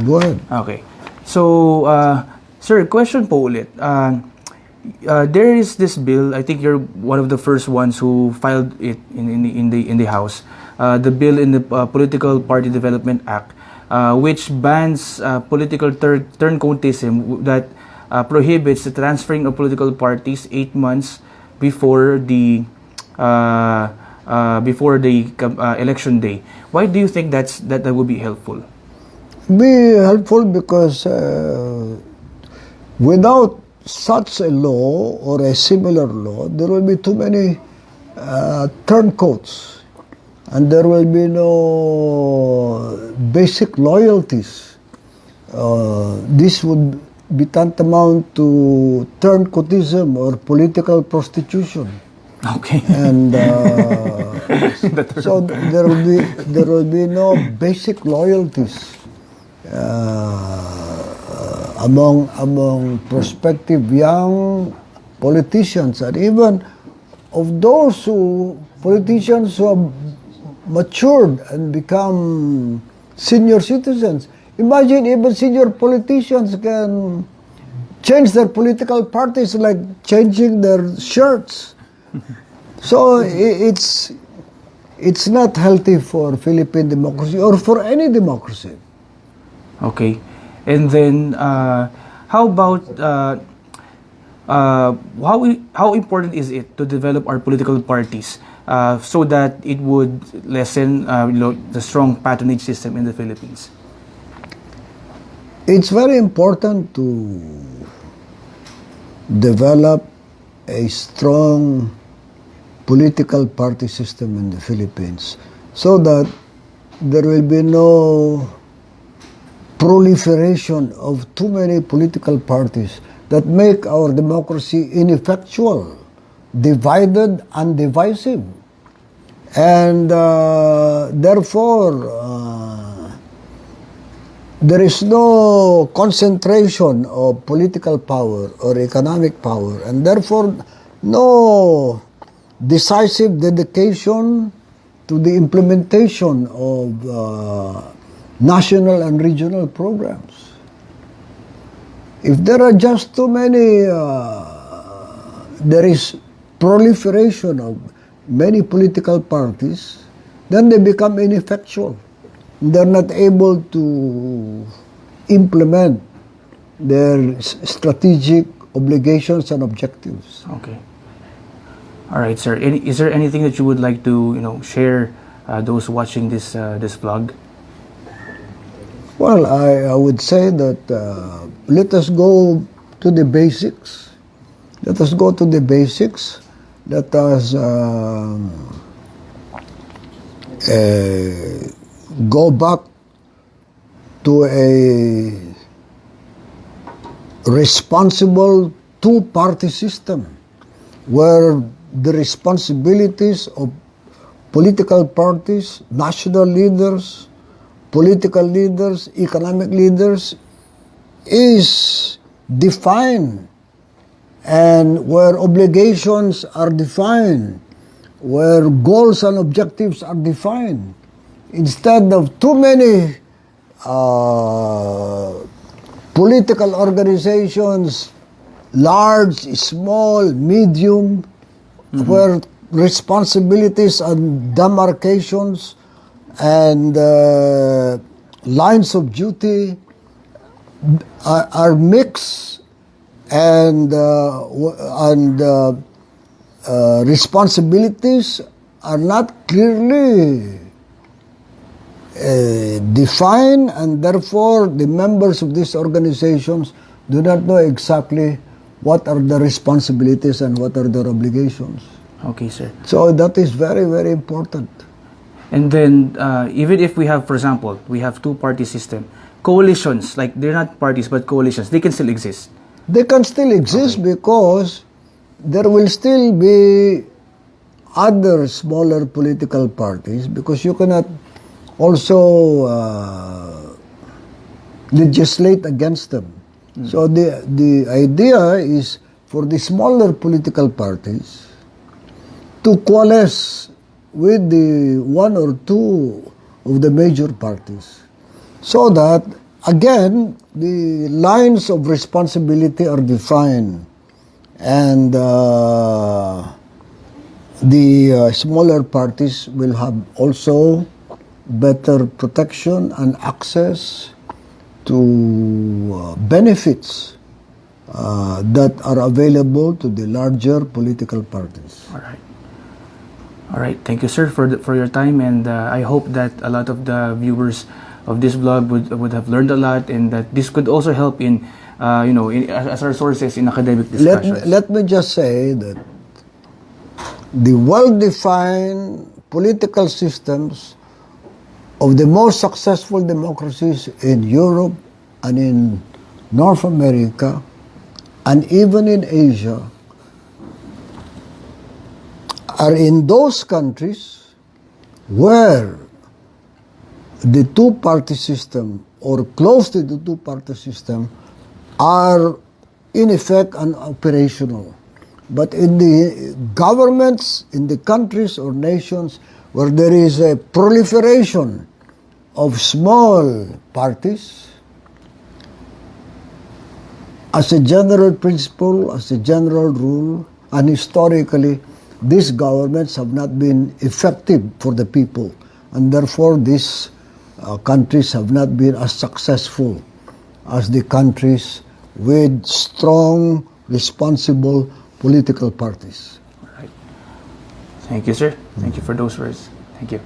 Go ahead. Okay. So, sir, question po ulit. There is this bill. I think you're one of the first ones who filed it in the House. The bill in the Political Party Development Act, which bans political turncoatism that prohibits the transferring of political parties 8 months before the election day. Why do you think that would be helpful? Be helpful because without such a law or a similar law, there will be too many turncoats, and there will be no basic loyalties. This would be tantamount to turncoatism or political prostitution. Okay. And so there will be no basic loyalties among prospective young politicians, and even of those politicians who have matured and become senior citizens. Imagine even senior politicians can change their political parties like changing their shirts. So it's not healthy for Philippine democracy or for any democracy. Okay. And then, how about how important is it to develop our political parties so that it would lessen the strong patronage system in the Philippines? It's very important to develop a strong political party system in the Philippines so that there will be no proliferation of too many political parties that make our democracy ineffectual, divided and divisive. And therefore, there is no concentration of political power or economic power, and therefore no decisive dedication to the implementation of national and regional programs. If there are just too many, there is proliferation of many political parties, then they become ineffectual. They're not able to implement their strategic obligations and objectives. Okay. All right, sir. Is there anything that you would like to share those watching this vlog? Well, I would say that let us go to the basics. Let us go to the basics. Let us go back to a responsible two-party system where the responsibilities of political parties, national leaders, political leaders, economic leaders is defined, and where obligations are defined, where goals and objectives are defined, instead of too many political organizations, large, small, medium, where responsibilities and demarcations and lines of duty are mixed, and responsibilities are not clearly defined, and therefore the members of these organizations do not know exactly what are the responsibilities and what are their obligations. Okay, sir. So that is very, very important. And then, even if we have, for example, we have two-party system, coalitions, like they're not parties but coalitions, they can still exist. They can still exist because there will still be other smaller political parties, because you cannot also legislate against them. So the idea is for the smaller political parties to coalesce with the one or two of the major parties, so that again, the lines of responsibility are defined, and the smaller parties will have also better protection and access to benefits that are available to the larger political parties. All right. All right. Thank you, sir, for your time, and I hope that a lot of the viewers of this vlog would have learned a lot, and that this could also help in as our sources in academic discussions. Let me just say that the well-defined political systems of the most successful democracies in Europe and in North America and even in Asia are in those countries where the two-party system or close to the two-party system are in effect and operational. But in the governments, in the countries or nations where there is a proliferation of small parties, as a general principle, as a general rule, and historically, these governments have not been effective for the people, and therefore these countries have not been as successful as the countries with strong, responsible political parties. All right. Thank you, sir. Thank you for those words. Thank you.